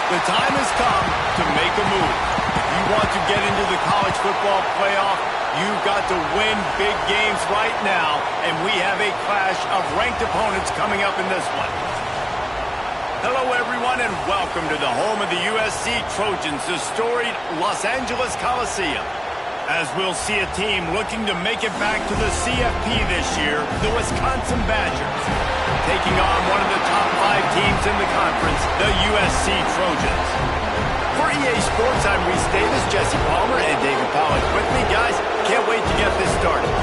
The time has come to make a move. If you want to get into the college football playoff, you've got to win big games right now, and we have a clash of ranked opponents coming up in this one. Hello, everyone, and welcome to the home of the USC Trojans, the storied Los Angeles Coliseum. As we'll see a team looking to make it back to the CFP this year, the Wisconsin Badgers, taking on one of the top 5 teams in the conference, the USC Trojans. For EA Sports, I'm Reese Davis, Jesse Palmer, and David Pollack with me. Guys, can't wait to get this started.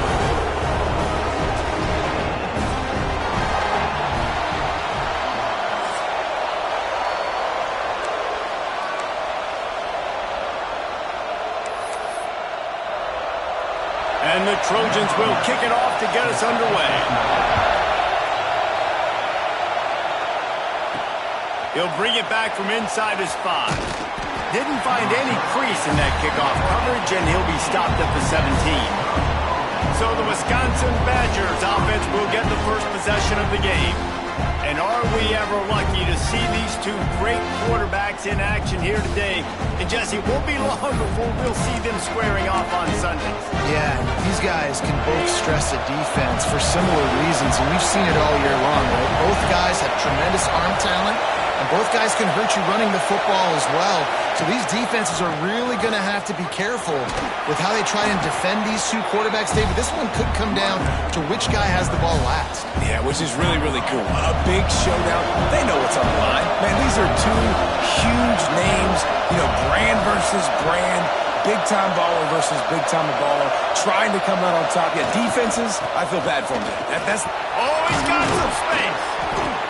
And the Trojans will kick it off to get us underway. He'll bring it back from inside his 5. Didn't find any crease in that kickoff coverage, and he'll be stopped at the 17. So the Wisconsin Badgers offense will get the first possession of the game. And are we ever lucky to see these two great quarterbacks in action here today? And Jesse, it won't be long before we'll see them squaring off on Sundays. Yeah, these guys can both stress the defense for similar reasons, and we've seen it all year long, right? Both guys have tremendous arm talent, and both guys can hurt you running the football as well. So these defenses are really going to have to be careful with how they try and defend these two quarterbacks, David. This one could come down to which guy has the ball last. Yeah, which is really, really cool. A big showdown. They know what's on the line. Man, these are two huge names. You know, brand versus brand. Big-time baller versus big-time baller. Trying to come out on top. Yeah, defenses, I feel bad for them. Oh, he's got some space.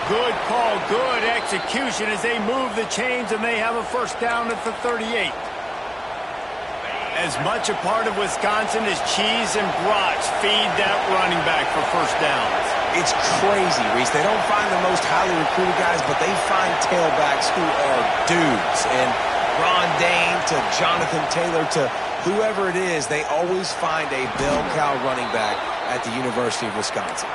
Good call, good execution as they move the chains, and they have a first down at the 38. As much a part of Wisconsin as cheese and brats feed that running back for first downs. It's crazy, Reese. They don't find the most highly recruited guys, but they find tailbacks who are dudes. And Ron Dane to Jonathan Taylor to whoever it is, they always find a bell cow running back at the University of Wisconsin.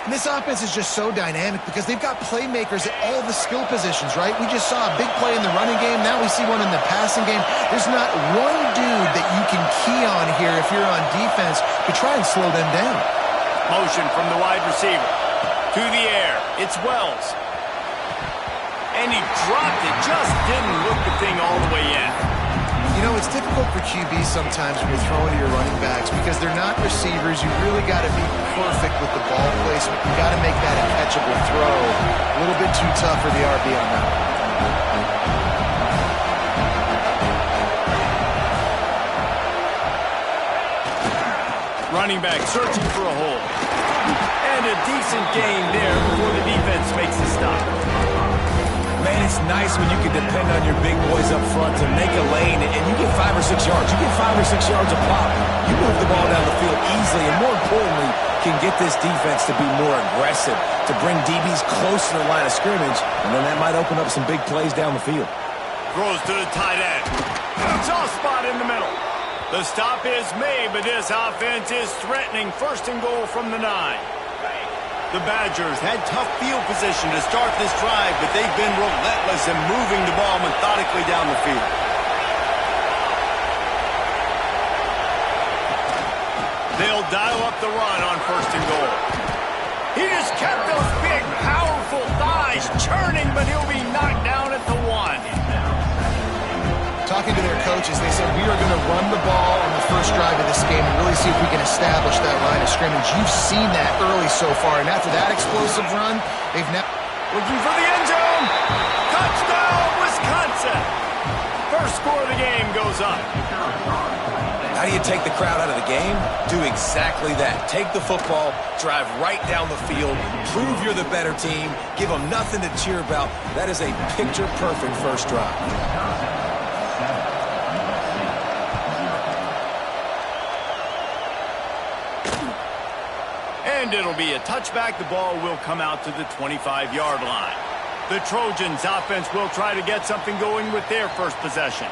And this offense is just so dynamic because they've got playmakers at all the skill positions, right? We just saw a big play in the running game. Now we see one in the passing game. There's not one dude that you can key on here if you're on defense to try and slow them down. Motion from the wide receiver. To the air. It's Wells. And he dropped it. Just didn't look the thing all the way in. You know, it's difficult for QBs sometimes when you're throwing to your running backs because they're not receivers. You really got to be perfect with the ball placement. You got to make that a catchable throw. A little bit too tough for the RB on that. Running back searching for a hole. And a decent gain there before the defense makes the stop. Man, it's nice when you can depend on your big boys up front to make a lane, and you get 5 or 6 yards. You get 5 or 6 yards a pop. You move the ball down the field easily, and more importantly, can get this defense to be more aggressive, to bring DBs close to the line of scrimmage, and then that might open up some big plays down the field. Throws to the tight end. Soft spot in the middle. The stop is made, but this offense is threatening. First and goal from the 9. The Badgers had tough field position to start this drive, but they've been relentless in moving the ball methodically down the field. They'll dial up the run on first and goal. He just kept those big, powerful thighs churning, but he'll be knocked down at the 1. Talking to their coaches, they said, we are going to run the ball on the first drive of this game and really see if we can establish that line of scrimmage. You've seen that early so far, and after that explosive run, they've now... Looking for the end zone. Touchdown, Wisconsin. First score of the game goes up. How do you take the crowd out of the game? Do exactly that. Take the football, drive right down the field, prove you're the better team, give them nothing to cheer about. That is a picture-perfect first drive. And it'll be a touchback. The ball will come out to the 25-yard line. The Trojans offense will try to get something going with their first possession.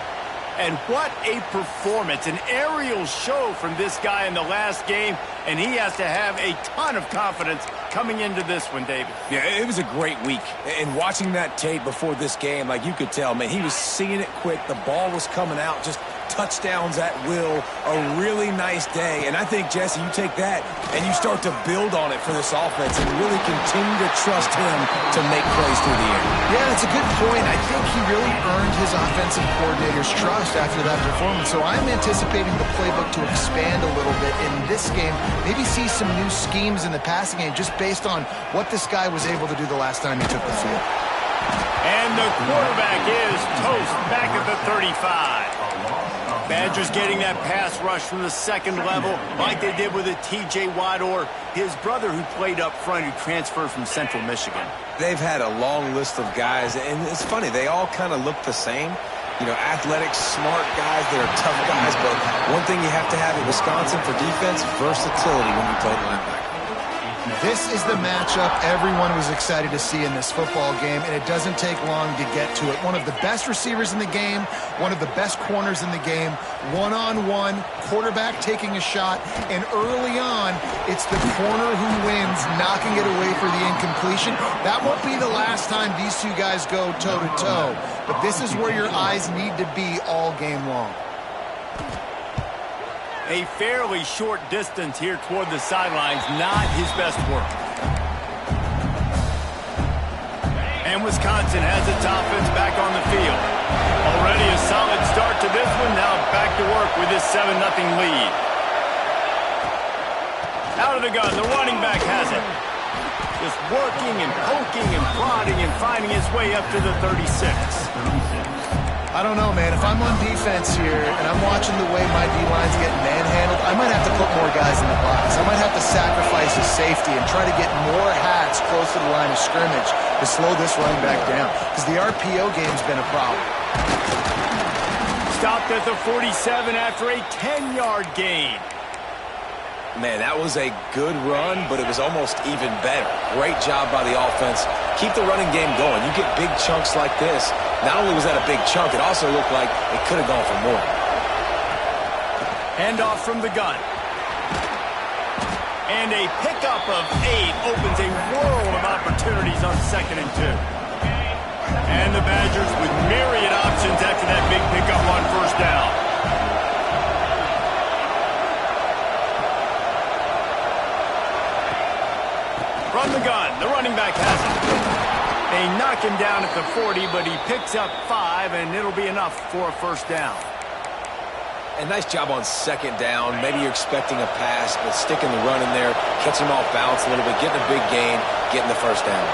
And what a performance, an aerial show from this guy in the last game, and he has to have a ton of confidence coming into this one, David. Yeah, it was a great week. And watching that tape before this game, like you could tell, man, he was seeing it quick. The ball was coming out, just touchdowns at will. A really nice day. And I think, Jesse, you take that and you start to build on it for this offense and really continue to trust him to make plays through the air. Yeah, that's a good point. I think he really earned his offensive coordinator's trust after that performance. So I'm anticipating the playbook to expand a little bit in this game. Maybe see some new schemes in the passing game just based on what this guy was able to do the last time he took the field. And the quarterback is toast back at the 35. Badgers getting that pass rush from the second level like they did with a T.J. Watt or his brother who played up front who transferred from Central Michigan. They've had a long list of guys, and it's funny, they all kind of look the same. You know, athletic, smart guys that are tough guys, but one thing you have to have at Wisconsin for defense, versatility when you play linebacker. This is the matchup everyone was excited to see in this football game, and it doesn't take long to get to it. One of the best receivers in the game, one of the best corners in the game, one-on-one, quarterback taking a shot, and early on, it's the corner who wins, knocking it away for the incompletion. That won't be the last time these two guys go toe-to-toe, but this is where your eyes need to be all game long. A fairly short distance here toward the sidelines, not his best work. And Wisconsin has its offense back on the field. Already a solid start to this one, now back to work with this 7-0 lead. Out of the gun, the running back has it. Just working and poking and prodding and finding his way up to the 36. I don't know, man. If I'm on defense here and I'm watching the way my D-line's getting manhandled, I might have to put more guys in the box. I might have to sacrifice his safety and try to get more hats close to the line of scrimmage to slow this running back down, because the RPO game's been a problem. Stopped at the 47 after a 10-yard gain. Man, that was a good run, but it was almost even better. Great job by the offense. Keep the running game going. You get big chunks like this. Not only was that a big chunk, it also looked like it could have gone for more. Handoff from the gun. And a pickup of 8 opens a world of opportunities on 2nd and 2. And the Badgers with myriad options after that big pickup on 1st down. From the gun, the running back has it. They knock him down at the 40, but he picks up 5, and it'll be enough for a 1st down. And nice job on 2nd down. Maybe you're expecting a pass, but sticking the run in there, catching him off balance a little bit, getting a big gain, getting the 1st down.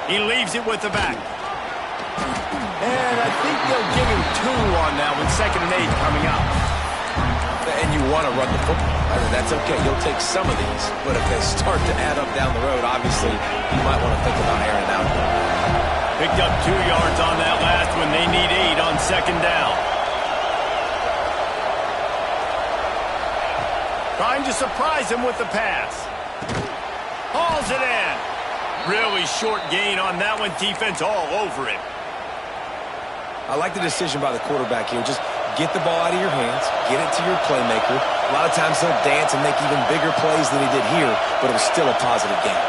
He leaves it with the back. And I think they'll give him 2 on that one, 2nd and 8 coming up. And you want to run the football. I mean, that's okay. You'll take some of these. But if they start to add up down the road, obviously, you might want to think about airing it out. Picked up 2 yards on that last one. They need 8 on 2nd down. Trying to surprise him with the pass. Hauls it in. Really short gain on that one. Defense all over it. I like the decision by the quarterback here. Just get the ball out of your hands, get it to your playmaker. A lot of times he'll dance and make even bigger plays than he did here, but it was still a positive game.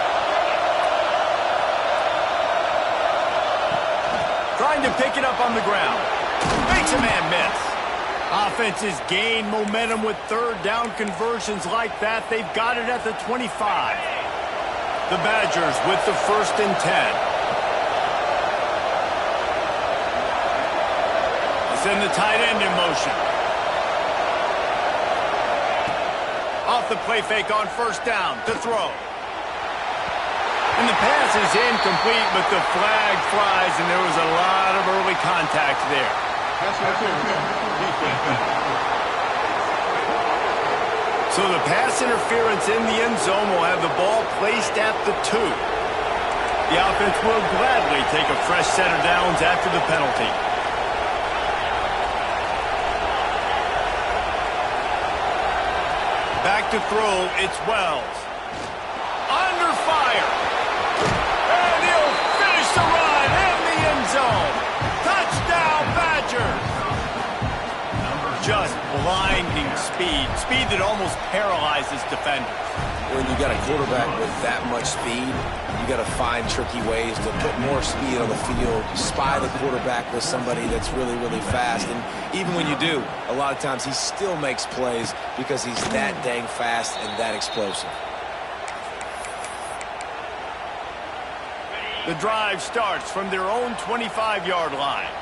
Trying to pick it up on the ground. Makes a man miss. Offenses gain momentum with 3rd down conversions like that. They've got it at the 25. The Badgers with the 1st and 10. Send the tight end in motion. Off the play fake on 1st down to throw. And the pass is incomplete, but the flag flies, and there was a lot of early contact there. So the pass interference in the end zone will have the ball placed at the 2. The offense will gladly take a fresh set of downs after the penalty. Back to throw, it's Wells. Under fire. just blinding speed. Speed that almost paralyzes defenders. When you got a quarterback with that much speed, you got to find tricky ways to put more speed on the field, spy the quarterback with somebody that's really, really fast. And even when you do, a lot of times he still makes plays because he's that dang fast and that explosive. The drive starts from their own 25-yard line.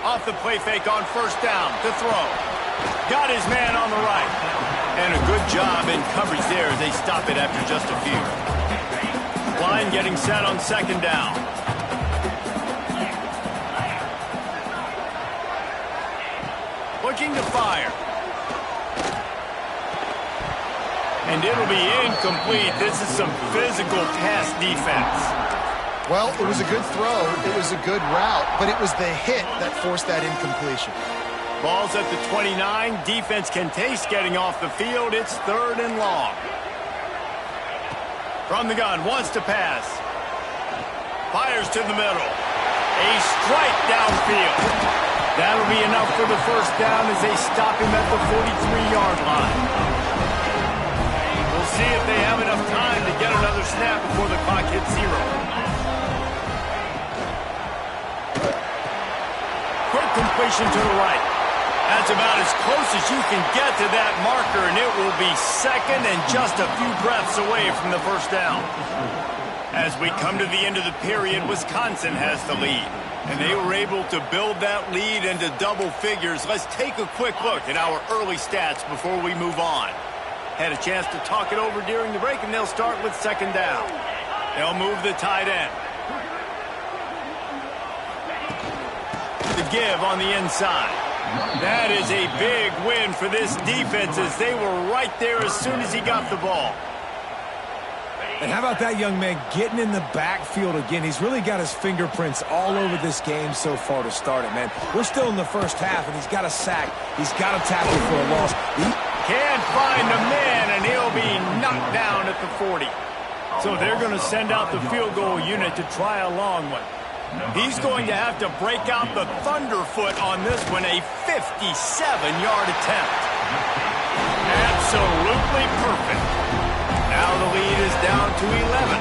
Off the play fake on first down to throw. Got his man on the right. And a good job in coverage there as they stop it after just a few. Line getting set on second down. Looking to fire. And it'll be incomplete. This is some physical pass defense. Well, it was a good throw, it was a good route, but it was the hit that forced that incompletion. Ball's at the 29. Defense can taste getting off the field. It's 3rd and long. From the gun, wants to pass. Fires to the middle. A strike downfield. That'll be enough for the first down as they stop him at the 43-yard line. We'll see if they have enough time to get another snap before the clock hits 0. Quick completion to the right. That's about as close as you can get to that marker, and it will be second and just a few breaths away from the first down. As we come to the end of the period, Wisconsin has the lead, and they were able to build that lead into double figures. Let's take a quick look at our early stats before we move on. Had a chance to talk it over during the break, and they'll start with second down. They'll move the tight end. The give on the inside. That is a big win for this defense as they were right there as soon as he got the ball. And how about that young man getting in the backfield again? He's really got his fingerprints all over this game so far to start it, man. We're still in the first half, and he's got a sack. He's got a tackle for a loss. Can't find a man, and he'll be knocked down at the 40. So they're going to send out the field goal unit to try a long one. He's going to have to break out the thunderfoot on this one, a 57-yard attempt. Absolutely perfect. Now the lead is down to 11.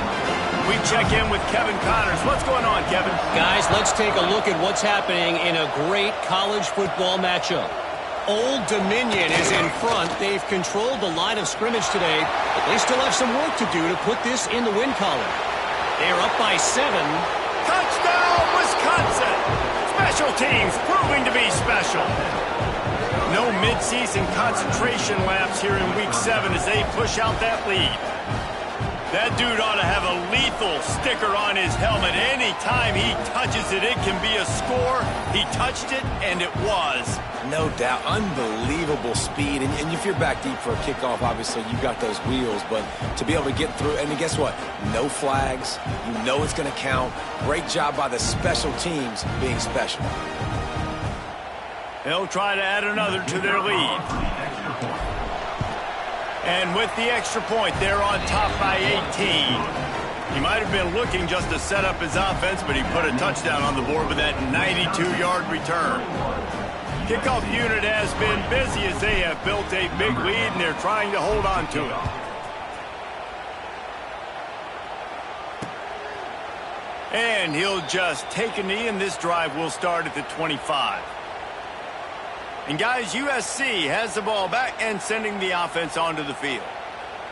We check in with Kevin Connors. What's going on, Kevin? Guys, let's take a look at what's happening in a great college football matchup. Old Dominion is in front. They've controlled the line of scrimmage today, but they still have some work to do to put this in the win column. They're up by 7. Touchdown, Wisconsin! Special teams proving to be special. No midseason concentration laps here in Week 7 as they push out that lead. That dude ought to have a lethal sticker on his helmet. Anytime he touches it, it can be a score. He touched it, and it was. No doubt. Unbelievable speed. And if you're back deep for a kickoff, obviously you've got those wheels. But to be able to get through, and guess what? No flags. You know it's going to count. Great job by the special teams being special. They'll try to add another to their lead. And with the extra point, they're on top by 18. He might have been looking just to set up his offense, but he put a touchdown on the board with that 92-yard return. Kickoff unit has been busy as they have built a big lead, and they're trying to hold on to it. And he'll just take a knee, and this drive will start at the 25. And guys, USC has the ball back and sending the offense onto the field.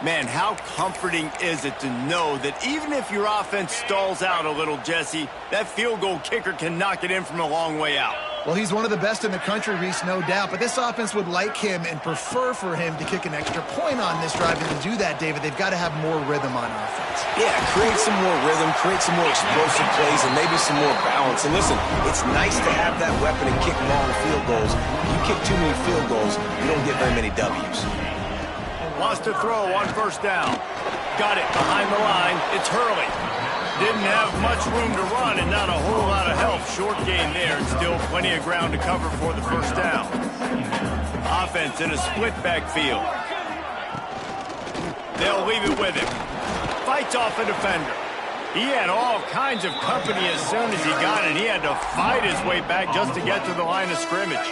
Man, how comforting is it to know that even if your offense stalls out a little, Jesse, that field goal kicker can knock it in from a long way out. Well, he's one of the best in the country, Reese, no doubt. But this offense would like him and prefer for him to kick an extra point on this drive. And to do that, David, they've got to have more rhythm on offense. Yeah, create some more rhythm, create some more explosive plays, and maybe some more balance. And listen, it's nice to have that weapon and kick long field goals. You kick too many field goals, you don't get very many W's. Wants to throw on first down. Got it behind the line. It's Hurley. Didn't have much room to run and not a whole lot of help. Short gain there and still plenty of ground to cover for the first down. Offense in a split backfield. They'll leave it with him. Fights off a defender. He had all kinds of company as soon as he got it. He had to fight his way back just to get to the line of scrimmage.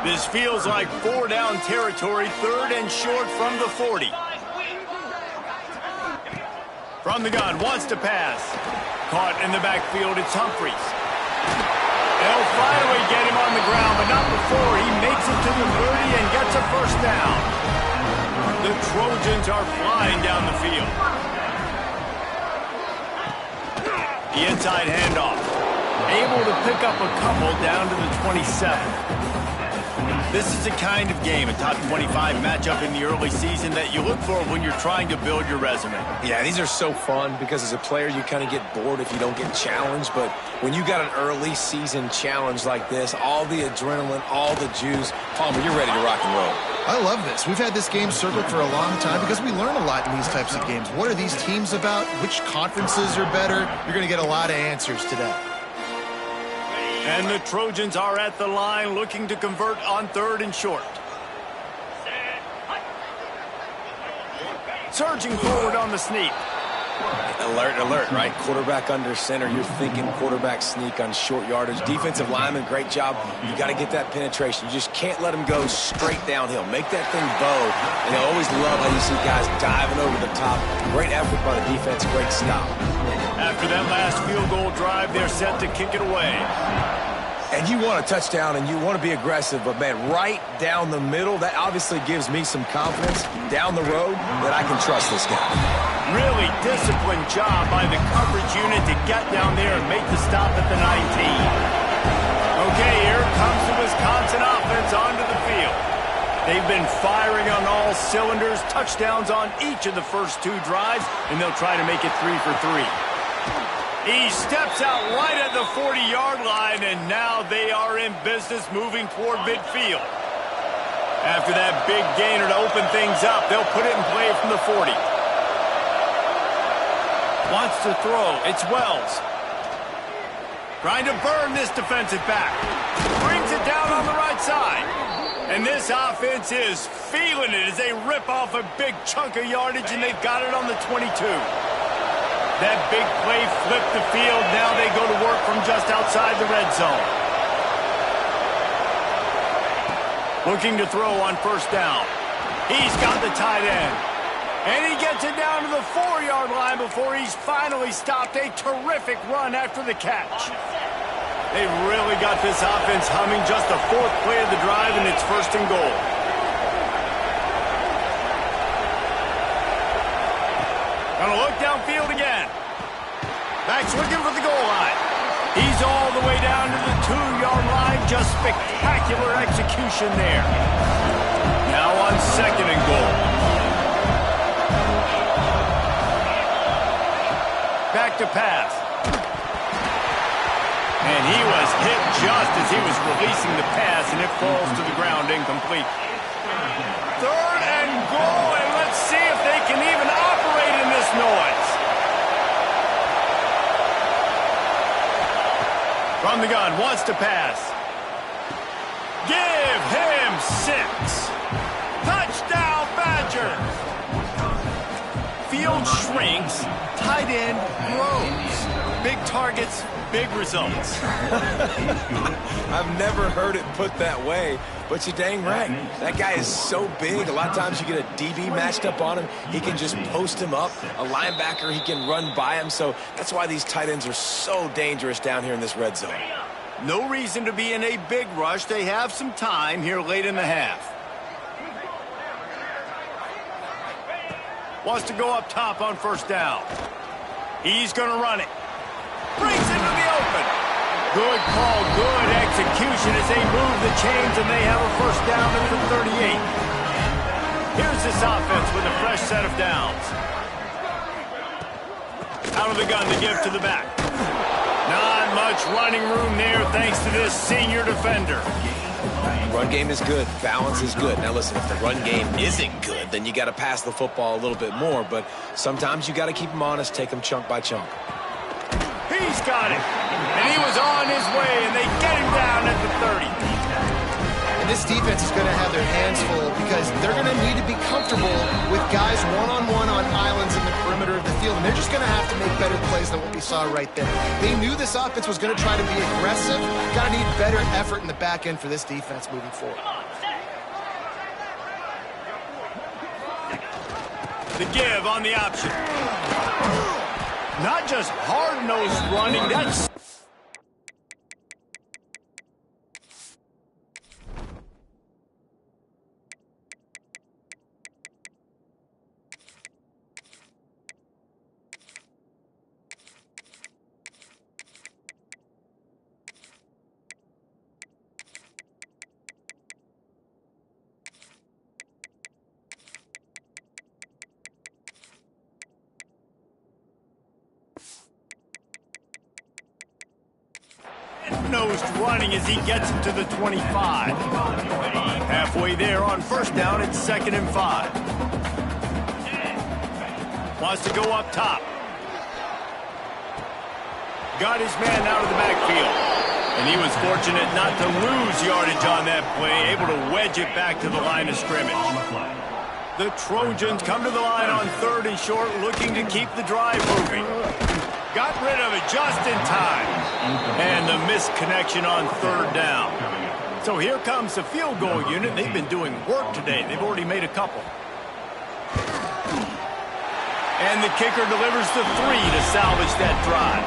This feels like 4-down territory, 3rd and short from the 40. From the gun, wants to pass. Caught in the backfield, it's Humphries. They'll finally get him on the ground, but not before he makes it to the 30 and gets a first down. The Trojans are flying down the field. The inside handoff. Able to pick up a couple down to the 27. This is the kind of game, a top 25 matchup in the early season, that you look for when you're trying to build your resume. Yeah, these are so fun because as a player, you kind of get bored if you don't get challenged. But when you got an early season challenge like this, all the adrenaline, all the juice, Palmer, you're ready to rock and roll. I love this. We've had this game circled for a long time because we learn a lot in these types of games. What are these teams about? Which conferences are better? You're going to get a lot of answers today. And the Trojans are at the line looking to convert on 3rd and short. Surging forward on the sneak. Alert, alert, right? Quarterback under center. You're thinking quarterback sneak on short yardage. Defensive lineman, great job. You got to get that penetration. You just can't let him go straight downhill. Make that thing bow. And I always love how you see guys diving over the top. Great effort by the defense. Great stop. After that last field goal drive, they're set to kick it away. And you want a touchdown and you want to be aggressive, but man, right down the middle, that obviously gives me some confidence down the road that I can trust this guy. Really disciplined job by the coverage unit to get down there and make the stop at the 19. Okay, here comes the Wisconsin offense onto the field. They've been firing on all cylinders, touchdowns on each of the first 2 drives, and they'll try to make it 3 for 3. He steps out right at the 40-yard line, and now they are in business moving toward midfield. After that big gainer to open things up, they'll put it in play from the 40. Wants to throw. It's Wells. Trying to burn this defensive back. Brings it down on the right side. And this offense is feeling it as they rip off a big chunk of yardage, and they've got it on the 22. That big play flipped the field. Now they go to work from just outside the red zone. Looking to throw on 1st down. He's got the tight end. And he gets it down to the 4-yard line before he's finally stopped. A terrific run after the catch. They've really got this offense humming. Just the 4th play of the drive, and it's 1st and goal. Gonna look downfield again. Back's looking for the goal line. He's all the way down to the 2-yard line. Just spectacular execution there. Now on 2nd and goal. Back to pass. And he was hit just as he was releasing the pass, and it falls to the ground incomplete. 3rd and goal, and let's see if they can even operate in this noise. From the gun, wants to pass. Give him 6. Touchdown, Badgers. Field shrinks, tight end grows. Big targets, big results. I've never heard it put that way, but you're dang right. That guy is so big. A lot of times you get a DB matched up on him. He can just post him up. A linebacker, he can run by him. So that's why these tight ends are so dangerous down here in this red zone. No reason to be in a big rush. They have some time here late in the half. Wants to go up top on 1st down. He's going to run it. Brings it to the open. Good call, good execution as they move the chains, and they have a 1st down at the 38. Here's this offense with a fresh set of downs. Out of the gun to give to the back. Not much running room there thanks to this senior defender. Run game is good. Balance is good. Now listen, if the run game isn't good, then you got to pass the football a little bit more. But sometimes you got to keep them honest, take them chunk by chunk. He's got it. And he was on his way, and they get him down at the 30. And this defense is going to have their hands full because they're going to need to be comfortable with guys one-on-one on islands in the perimeter of the field, and they're just going to have to make better plays than what we saw right there. They knew this offense was going to try to be aggressive. Got to need better effort in the back end for this defense moving forward. The give on the option. Not just hard-nosed running, that's... nosed running as he gets him to the 25. Halfway there on first down, it's 2nd and 5. Wants to go up top. Got his man out of the backfield. And he was fortunate not to lose yardage on that play, able to wedge it back to the line of scrimmage. The Trojans come to the line on 3rd and short, looking to keep the drive moving. Got rid of it just in time. And the missed connection on 3rd down. So here comes the field goal unit. They've been doing work today. They've already made a couple. And the kicker delivers the 3 to salvage that drive.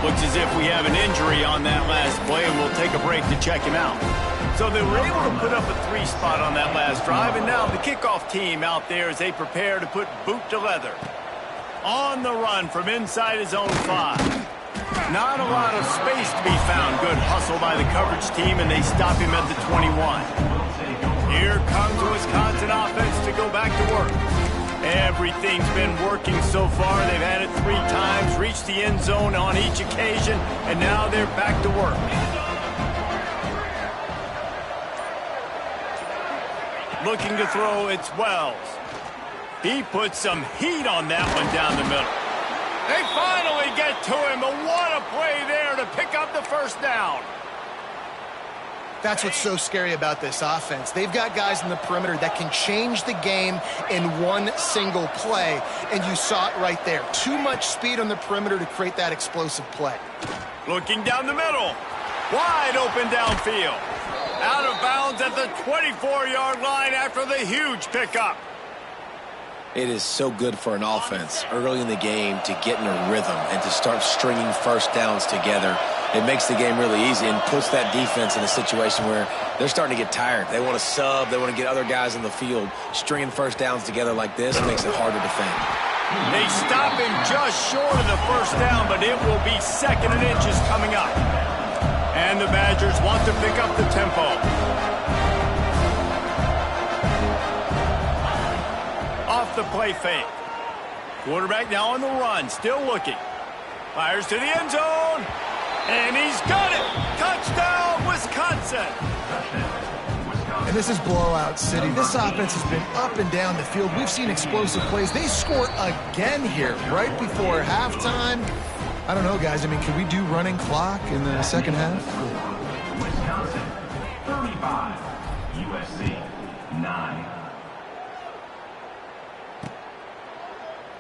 Looks as if we have an injury on that last play, and we'll take a break to check him out. So they were able to put up a 3 spot on that last drive, and now the kickoff team out there as they prepare to put boot to leather. On the run from inside his own 5. Not a lot of space to be found. Good hustle by the coverage team, and they stop him at the 21. Here comes the Wisconsin offense to go back to work. Everything's been working so far. They've had it 3 times, reached the end zone on each occasion, and now they're back to work. Looking to throw, it's Wells. He puts some heat on that one down the middle. They finally get to him, but what a play there to pick up the first down. That's what's so scary about this offense. They've got guys in the perimeter that can change the game in one single play, and you saw it right there. Too much speed on the perimeter to create that explosive play. Looking down the middle. Wide open downfield. Out of bounds at the 24-yard line after the huge pickup. It is so good for an offense early in the game to get in a rhythm and to start stringing first downs together. It makes the game really easy and puts that defense in a situation where they're starting to get tired. They want to sub. They want to get other guys in the field. Stringing first downs together like this makes it hard to defend. They stop him just short of the first down, but it will be 2nd and inches coming up. And the Badgers want to pick up the tempo. Off the play fake. Quarterback now on the run, still looking. Fires to the end zone. And he's got it. Touchdown, Wisconsin. And this is blowout city. This offense has been up and down the field. We've seen explosive plays. They score again here right before halftime. I don't know, guys. I mean, can we do running clock in the second half? Wisconsin, 35. USC, 9.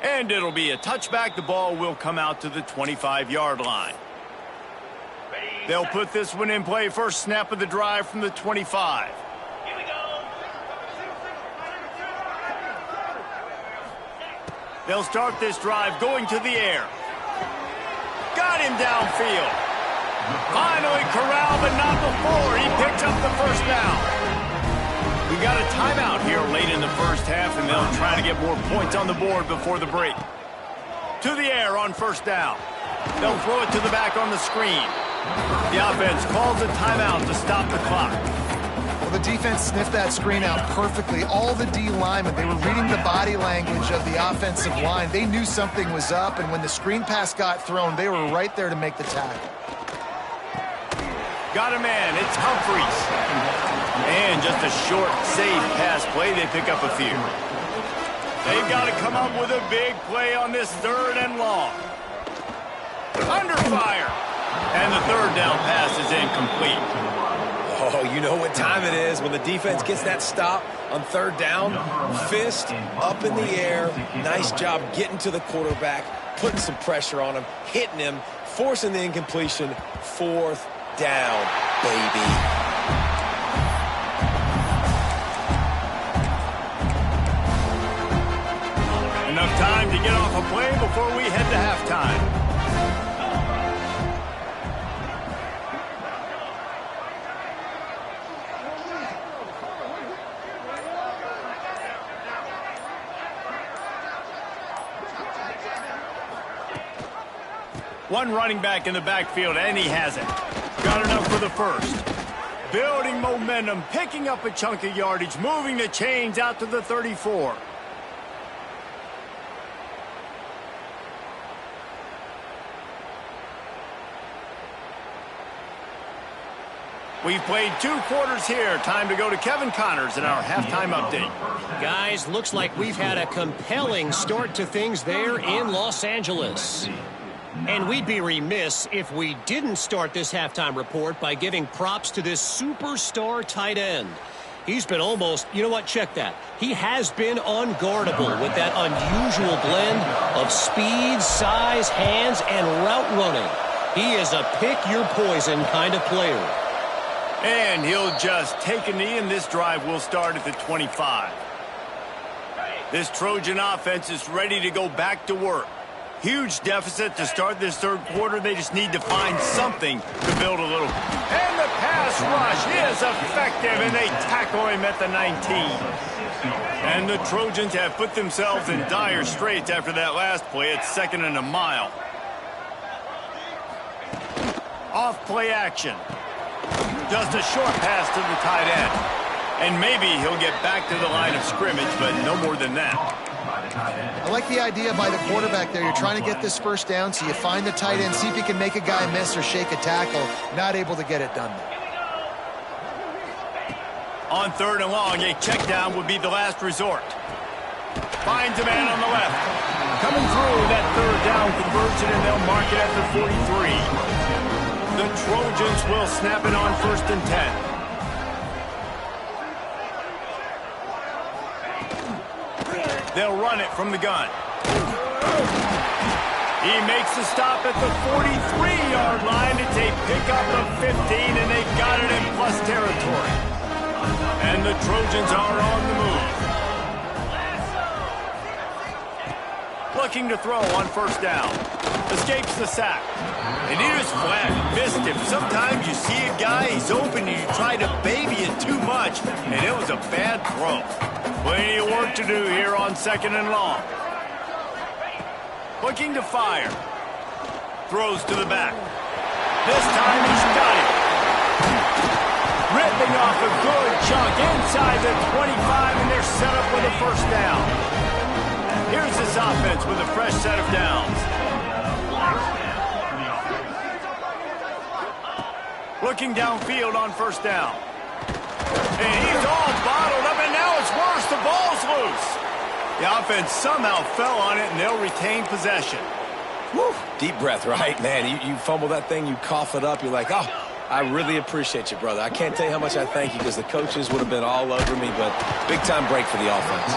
And it'll be a touchback. The ball will come out to the 25-yard line. They'll put this one in play. First snap of the drive from the 25. Here we go. They'll start this drive going to the air. Got him downfield. Finally corralled, but not before. He picks up the first down. We got a timeout here late in the first half, and they'll try to get more points on the board before the break. To the air on first down. They'll throw it to the back on the screen. The offense calls a timeout to stop the clock. Well, the defense sniffed that screen out perfectly. All the D linemen, they were reading the body language of the offensive line. They knew something was up, and when the screen pass got thrown, they were right there to make the tackle. Got a man. It's Humphreys. And just a short, safe pass play. They pick up a few. They've got to come up with a big play on this 3rd and long. Under fire. And the 3rd down pass is incomplete. Oh, you know what time it is when the defense gets that stop on third down. Fist up in the air. Nice job getting to the quarterback, putting some pressure on him, hitting him, forcing the incompletion. Fourth down, baby. Enough time to get off a play before we head to halftime. One running back in the backfield, and he has it. Got enough for the first. Building momentum, picking up a chunk of yardage, moving the chains out to the 34. We've played 2 quarters here. Time to go to Kevin Connors in our halftime update. Guys, looks like we've had a compelling start to things there in Los Angeles. And we'd be remiss if we didn't start this halftime report by giving props to this superstar tight end. He's been almost, you know what, check that. He has been unguardable with that unusual blend of speed, size, hands, and route running. He is a pick-your-poison kind of player. And he'll just take a knee, and this drive will start at the 25. This Trojan offense is ready to go back to work. Huge deficit to start this third quarter. They just need to find something to build a little. And the pass rush is effective, and they tackle him at the 19. And the Trojans have put themselves in dire straits after that last play. It's 2nd and a mile. Off play action. Just a short pass to the tight end. And maybe he'll get back to the line of scrimmage, but no more than that. I like the idea by the quarterback there. You're trying to get this first down, so you find the tight end, see if he can make a guy miss or shake a tackle. Not able to get it done there. On 3rd and long, a check down would be the last resort. Finds a man on the left. Coming through that 3rd down conversion, and they'll mark it at the 43. The Trojans will snap it on 1st and 10. They'll run it from the gun. He makes the stop at the 43-yard line. It's a pickup of 15, and they've got it in plus territory. And the Trojans are on the move. Looking to throw on 1st down. Escapes the sack. And he just flat missed him. Sometimes you see a guy, he's open, and you try to baby it too much, and it was a bad throw. Plenty of work to do here on 2nd and long. Looking to fire. Throws to the back. This time he's got it. Ripping off a good chunk inside the 25, and they're set up with a 1st down. Here's this offense with a fresh set of downs. Looking downfield on 1st down. And he's all bottled up, and now it's worse. The ball's loose. The offense somehow fell on it, and they'll retain possession. Whew. Deep breath, right? Man, you fumble that thing, you cough it up, you're like, oh, I really appreciate you, brother. I can't tell you how much I thank you because the coaches would have been all over me, but big-time break for the offense.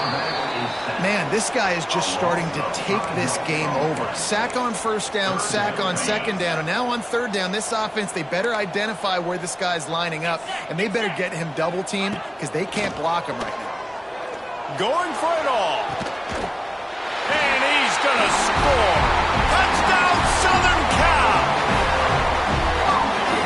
Man, this guy is just starting to take this game over. Sack on 1st down, sack on 2nd down, and now on 3rd down, this offense, they better identify where this guy's lining up, and they better get him double-teamed because they can't block him right now. Going for it all. And he's going to score. Touchdown, Southern Cal.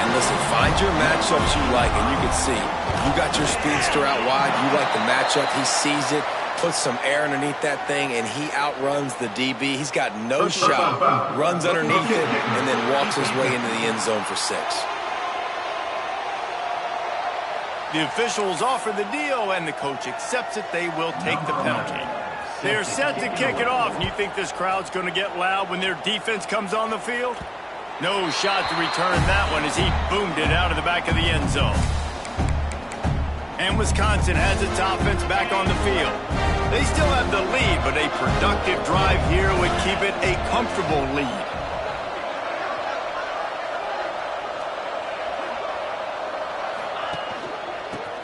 And listen, find your matchups you like, and you can see. You got your speedster out wide. You like the matchup. He sees it, puts some air underneath that thing, and he outruns the DB. He's got no shot. Runs underneath it, and then walks his way into the end zone for 6. The officials offer the deal, and the coach accepts it. They will take the penalty. They're set to kick it off, and you think this crowd's going to get loud when their defense comes on the field? No shot to return that one as he boomed it out of the back of the end zone. And Wisconsin has its offense back on the field. They still have the lead, but a productive drive here would keep it a comfortable lead.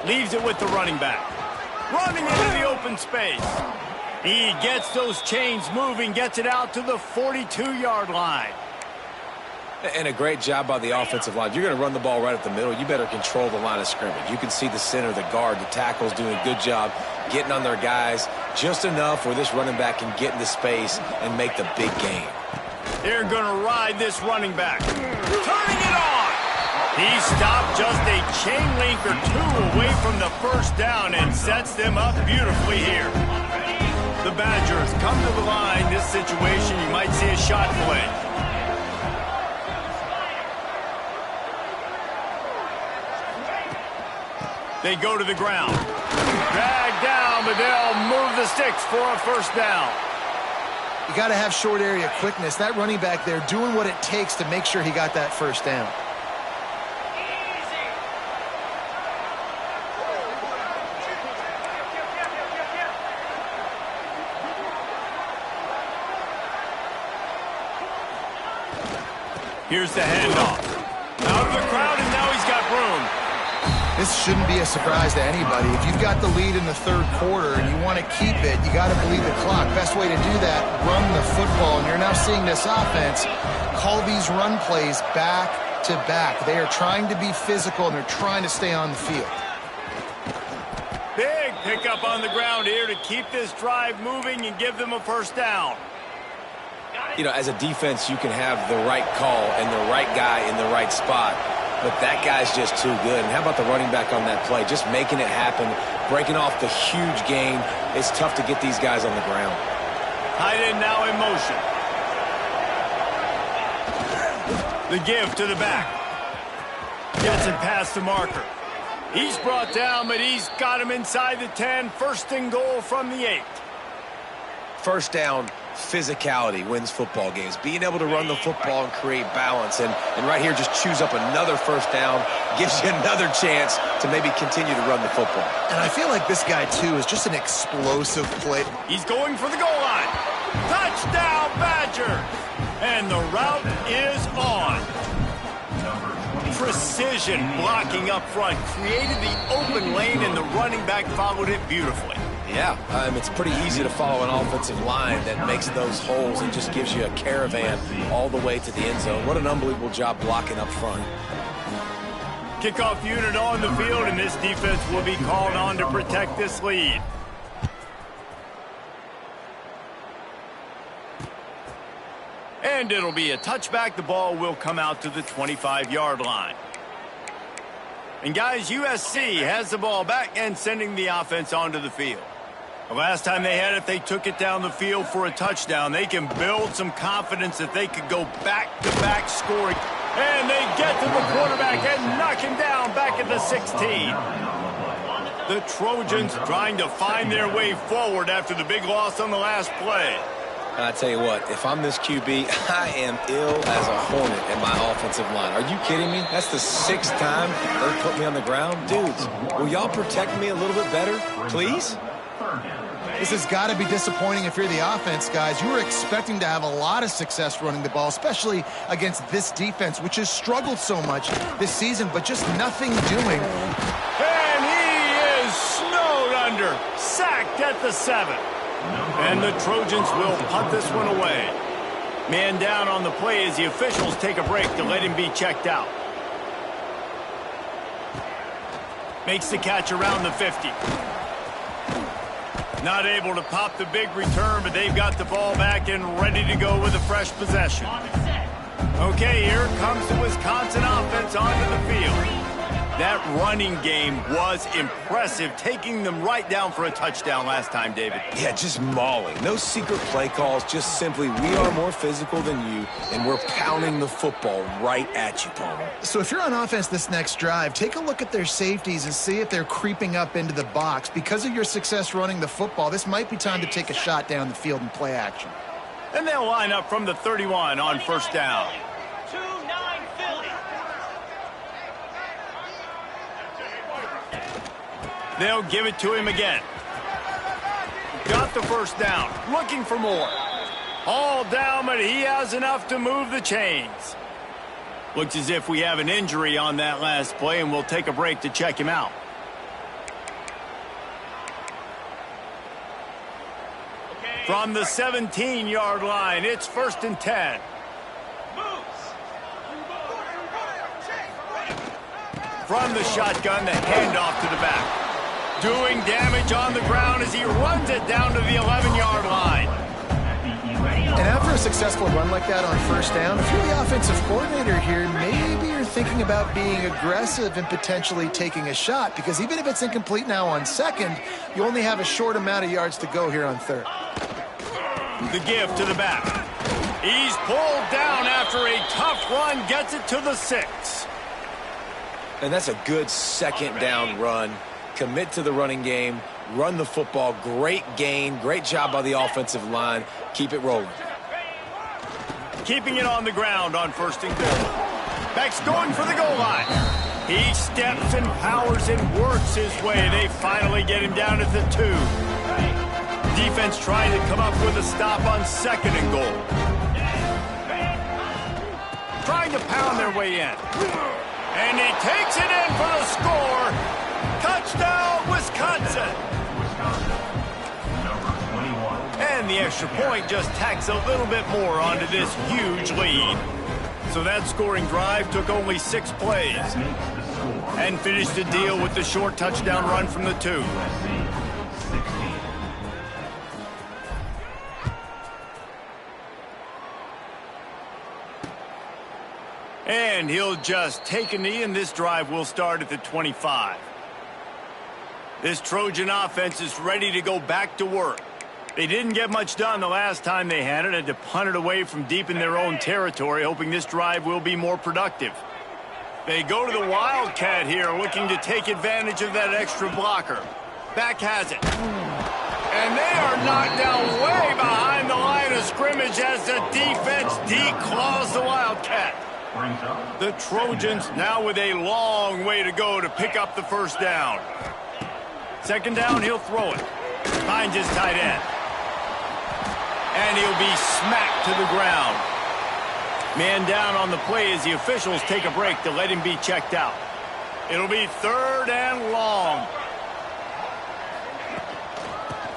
Leaves it with the running back. Running into the open space. He gets those chains moving, gets it out to the 42-yard line. And a great job by the offensive line. You're going to run the ball right at the middle. You better control the line of scrimmage. You can see the center, the guard, the tackles doing a good job getting on their guys just enough where this running back can get into space and make the big gain. They're going to ride this running back. Turning it on. He stopped just a chain link or two away from the first down and sets them up beautifully here. The Badgers come to the line. This situation, you might see a shot play. They go to the ground. Drag down, but they'll move the sticks for a first down. You got to have short area quickness. That running back there doing what it takes to make sure he got that first down. Here's the handoff. Out of the crowd, and now he's got room. This shouldn't be a surprise to anybody. If you've got the lead in the third quarter and you want to keep it, you got to bleed the clock. Best way to do that, run the football. And you're now seeing this offense call these run plays back to back. They are trying to be physical, and they're trying to stay on the field. Big pickup on the ground here to keep this drive moving and give them a first down. You know, as a defense, you can have the right call and the right guy in the right spot, but that guy's just too good. And how about the running back on that play? Just making it happen, breaking off the huge gain. It's tough to get these guys on the ground. Tight end now in motion. The give to the back. Gets it past the marker. He's brought down, but he's got him inside the 10. First and goal from the 8. First down, physicality wins football games. Being able to run the football and create balance. And right here, just choose up another first down. Gives you another chance to maybe continue to run the football. And I feel like this guy, too, is just an explosive play. He's going for the goal line. Touchdown, Badger. And the route is on. Precision blocking up front. Created the open lane, and the running back followed it beautifully. Yeah, it's pretty easy to follow an offensive line that makes those holes and just gives you a caravan all the way to the end zone. What an unbelievable job blocking up front. Kickoff unit on the field, and this defense will be called on to protect this lead. And it'll be a touchback. The ball will come out to the 25-yard line. And guys, USC has the ball back and sending the offense onto the field. The last time they had it, they took it down the field for a touchdown. They can build some confidence that they could go back-to-back scoring. And they get to the quarterback and knock him down back at the 16. The Trojans trying to find their way forward after the big loss on the last play. And I tell you what, if I'm this QB, I am ill as a hornet in my offensive line. Are you kidding me? That's the 6th time they put me on the ground. Dudes, will y'all protect me a little bit better, please? This has got to be disappointing if you're the offense, guys. You were expecting to have a lot of success running the ball, especially against this defense, which has struggled so much this season, but just nothing doing. And he is snowed under, sacked at the 7. And the Trojans will punt this one away. Man down on the play as the officials take a break to let him be checked out. Makes the catch around the 50. Not able to pop the big return, but they've got the ball back and ready to go with a fresh possession. Okay, here comes the Wisconsin offense onto the field. That running game was impressive, taking them right down for a touchdown last time, David. Yeah, just mauling. No secret play calls, just simply we are more physical than you, and we're pounding the football right at you, Palmer. So if you're on offense this next drive, take a look at their safeties and see if they're creeping up into the box. Because of your success running the football, this might be time to take a shot down the field and play action. And they'll line up from the 31 on first down. They'll give it to him again. Got the first down. Looking for more. All down, but he has enough to move the chains. Looks as if we have an injury on that last play, and we'll take a break to check him out. From the 17-yard line, it's 1st and 10. From the shotgun, the handoff to the back. Doing damage on the ground as he runs it down to the 11-yard line. And after a successful run like that on 1st down, if you're the offensive coordinator here, maybe you're thinking about being aggressive and potentially taking a shot, because even if it's incomplete now on 2nd, you only have a short amount of yards to go here on 3rd. The give to the back. He's pulled down after a tough run, gets it to the 6. And that's a good 2nd down run. Commit to the running game, run the football, great gain, great job by the offensive line. Keep it rolling. Keeping it on the ground on 1st and goal. Beck's going for the goal line. He steps and powers and works his way. They finally get him down at the 2. Defense trying to come up with a stop on 2nd and goal. Trying to pound their way in. And he takes it in for the score. Touchdown, Wisconsin. And the extra point just tacks a little bit more onto this huge lead. So that scoring drive took only 6 plays and finished the deal with the short touchdown run from the 2. And he'll just take a knee, and this drive will start at the 25. This Trojan offense is ready to go back to work. They didn't get much done the last time they had it, had to punt it away from deep in their own territory, hoping this drive will be more productive. They go to the Wildcat here, looking to take advantage of that extra blocker. Back has it. And they are knocked down way behind the line of scrimmage as the defense declaws the Wildcat. The Trojans now with a long way to go to pick up the 1st down. 2nd down, he'll throw it. Finds his tight end. And he'll be smacked to the ground. Man down on the play as the officials take a break to let him be checked out. It'll be 3rd and long.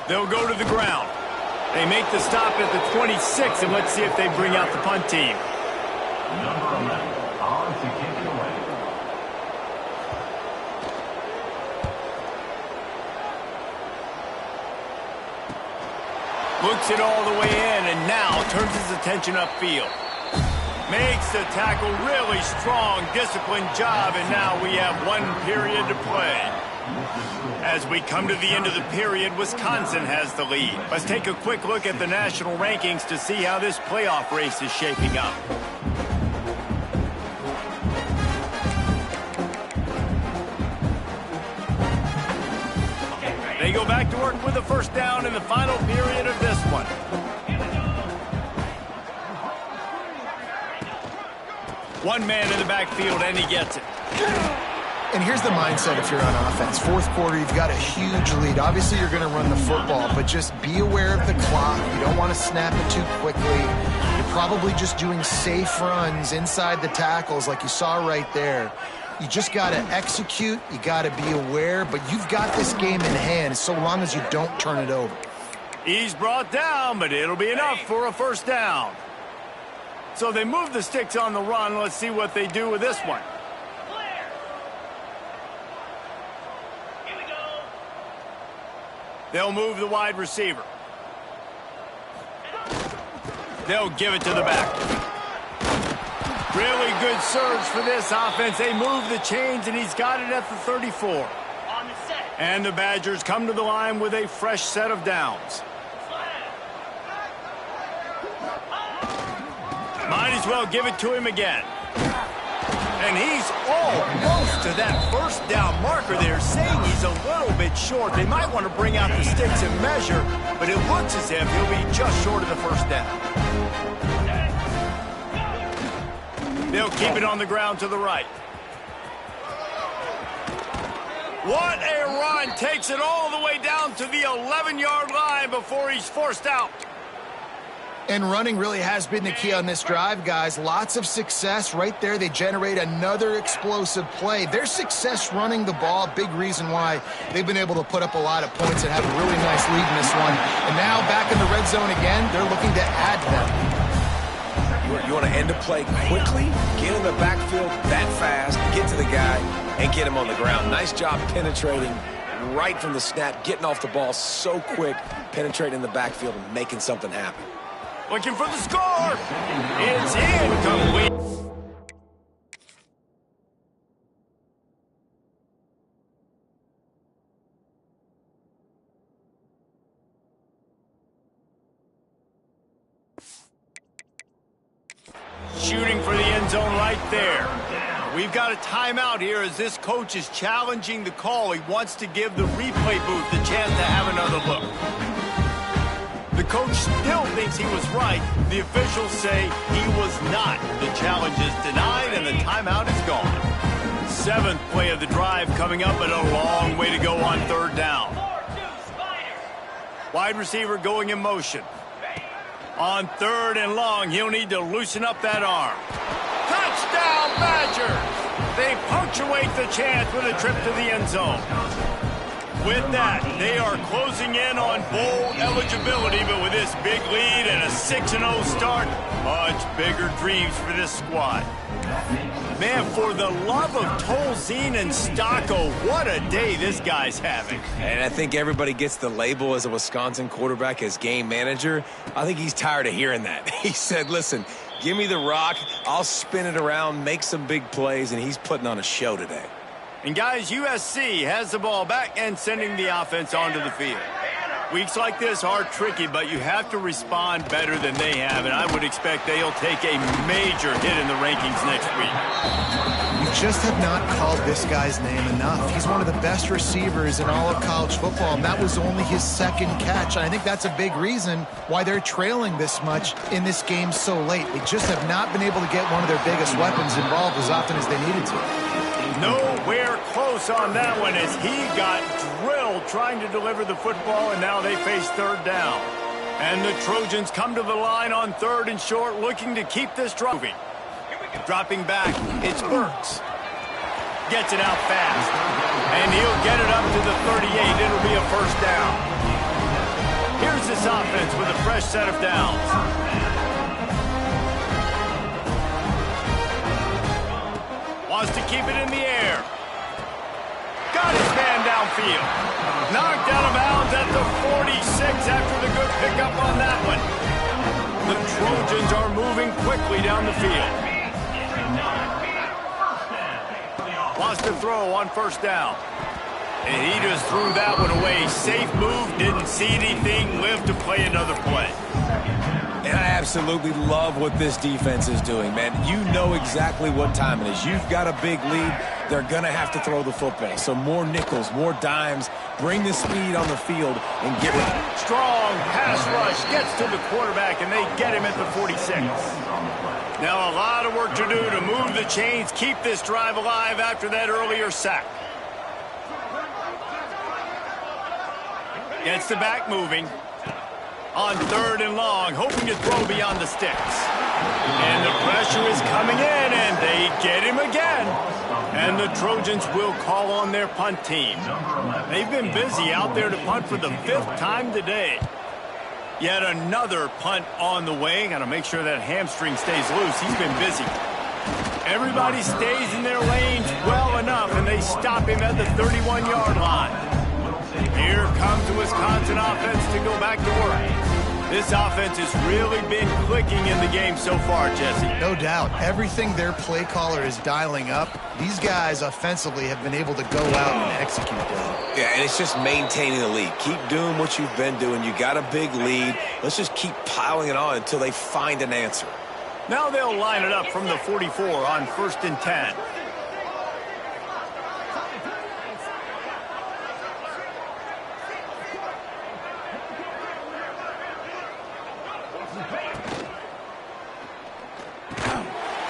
They'll go to the ground. They make the stop at the 26, and let's see if they bring out the punt team. Number 11, on to kick it away. Looks it all the way in, and now turns his attention upfield. Makes the tackle really strong, disciplined job, and now we have 1 period to play. As we come to the end of the period, Wisconsin has the lead. Let's take a quick look at the national rankings to see how this playoff race is shaping up. They go back to work with a 1st down in the final period of this one. One man in the backfield, and he gets it. And here's the mindset if you're on offense. 4th quarter, you've got a huge lead. Obviously, you're going to run the football, but just be aware of the clock. You don't want to snap it too quickly. You're probably just doing safe runs inside the tackles like you saw right there. You just got to execute. You got to be aware, but you've got this game in hand so long as you don't turn it over. He's brought down, but it'll be enough for a 1st down. So they move the sticks on the run. Let's see what they do with this one. They'll move the wide receiver. They'll give it to the back. Really good surge for this offense. They move the chains, and he's got it at the 34. On the set. And the Badgers come to the line with a fresh set of downs. Might as well give it to him again. And he's almost to that 1st down marker there, saying he's a little bit short. They might want to bring out the sticks and measure, but it looks as if he'll be just short of the 1st down. They'll keep it on the ground to the right. What a run. Takes it all the way down to the 11-yard line before he's forced out. And running really has been the key on this drive, guys. Lots of success right there. They generate another explosive play. Their success running the ball, big reason why they've been able to put up a lot of points and have a really nice lead in this one. And now back in the red zone again, they're looking to add to them. You want to end a play quickly, get in the backfield that fast, get to the guy, and get him on the ground. Nice job penetrating right from the snap, getting off the ball so quick, penetrating in the backfield and making something happen. Looking for the score. It's incomplete. Shooting for the end zone right there. We've got a timeout here as this coach is challenging the call. He wants to give the replay booth the chance to have another look. The coach still thinks he was right. The officials say he was not. The challenge is denied and the timeout is gone. 7th play of the drive coming up, and a long way to go on 3rd down. Wide receiver going in motion. On 3rd and long, he'll need to loosen up that arm. Touchdown, Badgers! They punctuate the chance with a trip to the end zone. With that, they are closing in on bowl eligibility, but with this big lead and a 6-0 start, much bigger dreams for this squad. Man, for the love of Tolzien and Stocco, what a day this guy's having. And I think everybody gets the label as a Wisconsin quarterback as game manager. I think he's tired of hearing that. He said, listen, give me the rock, I'll spin it around, make some big plays, and he's putting on a show today. And guys, USC has the ball back and sending the offense onto the field. Weeks like this are tricky, but you have to respond better than they have, and I would expect they'll take a major hit in the rankings next week. You just have not called this guy's name enough. He's one of the best receivers in all of college football, and that was only his 2nd catch. And I think that's a big reason why they're trailing this much in this game so late. They just have not been able to get one of their biggest weapons involved as often as they needed to. Nowhere close on that one as he got drilled trying to deliver the football, and now they face 3rd down. And the Trojans come to the line on 3rd and short, looking to keep this drive moving. Dropping back, it's Burks. Gets it out fast. And he'll get it up to the 38. It'll be a 1st down. Here's this offense with a fresh set of downs. Wants to keep it in the air. Got his man downfield. Knocked out of bounds at the 46 after the good pickup on that one. The Trojans are moving quickly down the field. Wants to throw on 1st down. And he just threw that one away. Safe move, didn't see anything, lived to play another play. And I absolutely love what this defense is doing, man. You know exactly what time it is. You've got a big lead. They're going to have to throw the football. So more nickels, more dimes, bring the speed on the field, and get ready. Strong pass rush gets to the quarterback, and they get him at the 46. Now a lot of work to do to move the chains, keep this drive alive after that earlier sack. Gets the back moving. On 3rd and long, hoping to throw beyond the sticks. And the pressure is coming in, and they get him again. And the Trojans will call on their punt team. They've been busy out there to punt for the 5th time today. Yet another punt on the way. Got to make sure that hamstring stays loose. He's been busy. Everybody stays in their lanes well enough, and they stop him at the 31-yard line. Here comes the Wisconsin offense to go back to work. This offense has really been clicking in the game so far, Jesse. No doubt. Everything their play caller is dialing up, these guys offensively have been able to go out and execute that. Yeah, and it's just maintaining the lead. Keep doing what you've been doing. You got a big lead. Let's just keep piling it on until they find an answer. Now they'll line it up from the 44 on 1st and 10.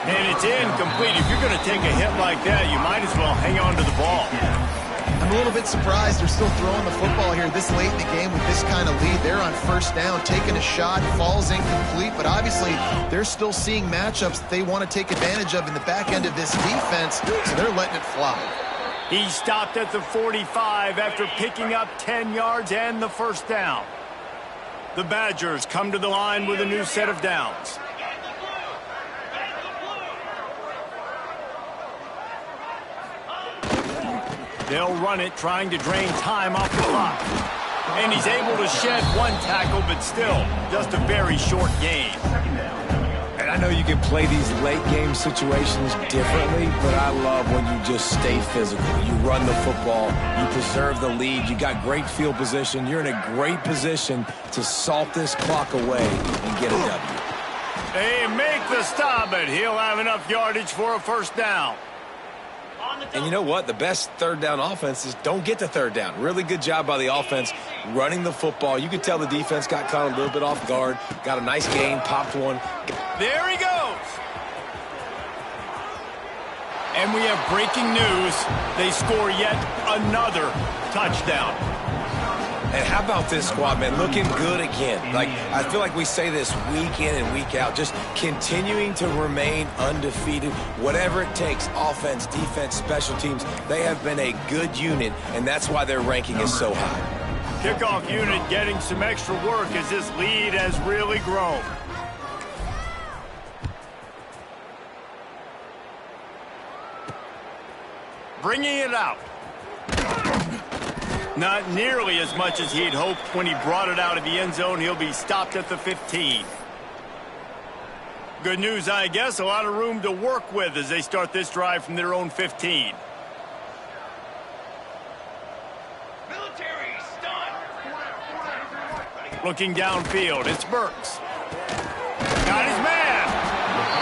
And it's incomplete. If you're going to take a hit like that, you might as well hang on to the ball. I'm a little bit surprised they're still throwing the football here this late in the game with this kind of lead. They're on first down, taking a shot, falls incomplete, but obviously they're still seeing matchups that they want to take advantage of in the back end of this defense, so they're letting it fly. He stopped at the 45 after picking up 10 yards and the first down. The Badgers come to the line with a new set of downs. They'll run it, trying to drain time off the clock. And he's able to shed one tackle, but still, just a very short gain. And I know you can play these late game situations differently, but I love when you just stay physical. You run the football, you preserve the lead, you got great field position, you're in a great position to salt this clock away and get a W. They make the stop, but he'll have enough yardage for a first down. And you know what? The best third down offense is don't get to third down. Really good job by the offense running the football. You could tell the defense got caught a little bit off guard. Got a nice gain, popped one. There he goes. And we have breaking news. They score yet another touchdown. And how about this squad, man? Looking good again. Like, I feel like we say this week in and week out. Just continuing to remain undefeated. Whatever it takes, offense, defense, special teams, they have been a good unit, and that's why their ranking is so high. Kickoff unit getting some extra work as this lead has really grown. Bringing it out. Not nearly as much as he'd hoped when he brought it out of the end zone. He'll be stopped at the 15. Good news, I guess. A lot of room to work with as they start this drive from their own 15. Looking downfield, it's Burks. Got his man.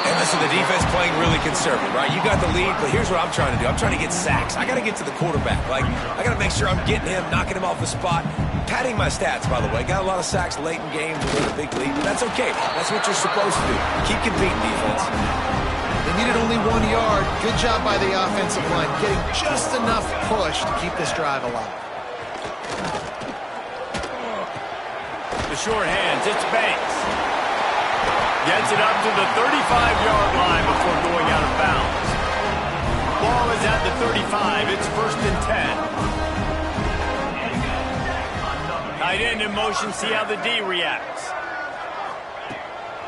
And listen, the defense playing really conservative, right? You got the lead, but here's what I'm trying to do. I'm trying to get sacks. I got to get to the quarterback. Like, I got to make sure I'm getting him, knocking him off the spot. Padding my stats, by the way. Got a lot of sacks late in games with a big lead, but that's okay. That's what you're supposed to do. Keep competing, defense. They needed only 1 yard. Good job by the offensive line, getting just enough push to keep this drive alive. The short hands, it's Banks. Gets it up to the 35-yard line before going out of bounds. Ball is at the 35. It's 1st and 10. Tight end in motion. See how the D reacts.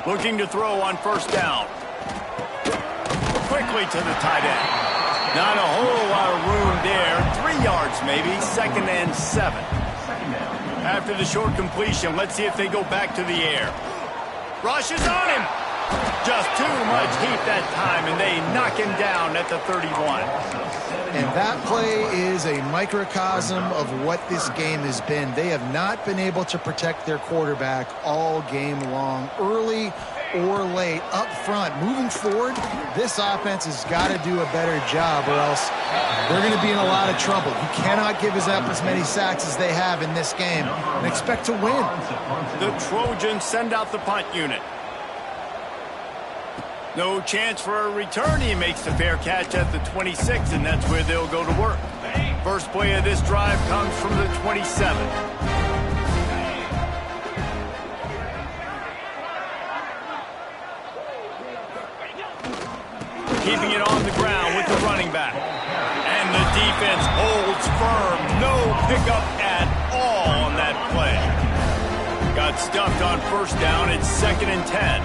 Looking to throw on first down. Quickly to the tight end. Not a whole lot of room there. 3 yards maybe. 2nd and 7. After the short completion, let's see if they go back to the air. Rushes on him. Just too much heat that time, and they knock him down at the 31. And that play is a microcosm of what this game has been. They have not been able to protect their quarterback all game long, early or late, up front. Moving forward, this offense has got to do a better job, or else they're going to be in a lot of trouble. You cannot give us up as many sacks as they have in this game and expect to win. The Trojans send out the punt unit. No chance for a return. He makes the fair catch at the 26, and that's where they'll go to work. First play of this drive comes from the 27. Keeping it on the ground with the running back. And the defense holds firm. No pickup at all on that play. Got stuffed on first down. It's 2nd and 10.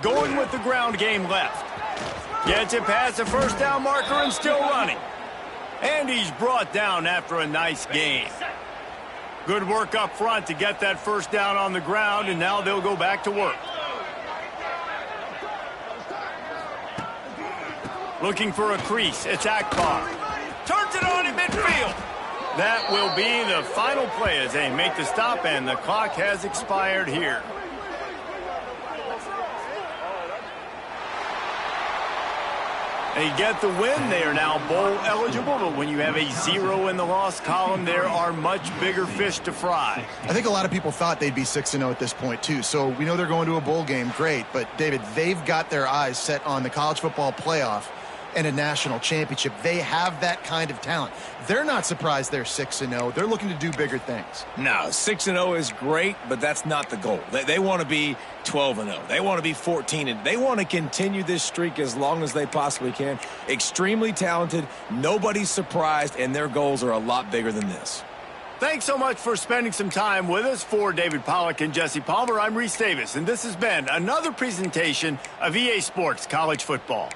Going with the ground game left. Gets it past the first down marker and still running. And he's brought down after a nice gain. Good work up front to get that first down on the ground, and now they'll go back to work. Looking for a crease. It's Akbar. Turns it on in midfield. That will be the final play as they make the stop, and the clock has expired here. They get the win. They are now bowl eligible, but when you have a 0 in the loss column, there are much bigger fish to fry. I think a lot of people thought they'd be 6-0 at this point, too. So we know they're going to a bowl game. Great. But, David, they've got their eyes set on the college football playoff and a national championship. They have that kind of talent. They're not surprised they're 6-0. They're looking to do bigger things. No, 6-0 is great, but that's not the goal. They want to be 12-0. They want to be 14-0. They want to continue this streak as long as they possibly can. Extremely talented. Nobody's surprised, and their goals are a lot bigger than this. Thanks so much for spending some time with us. For David Pollack and Jesse Palmer, I'm Reese Davis, and this has been another presentation of EA Sports College Football.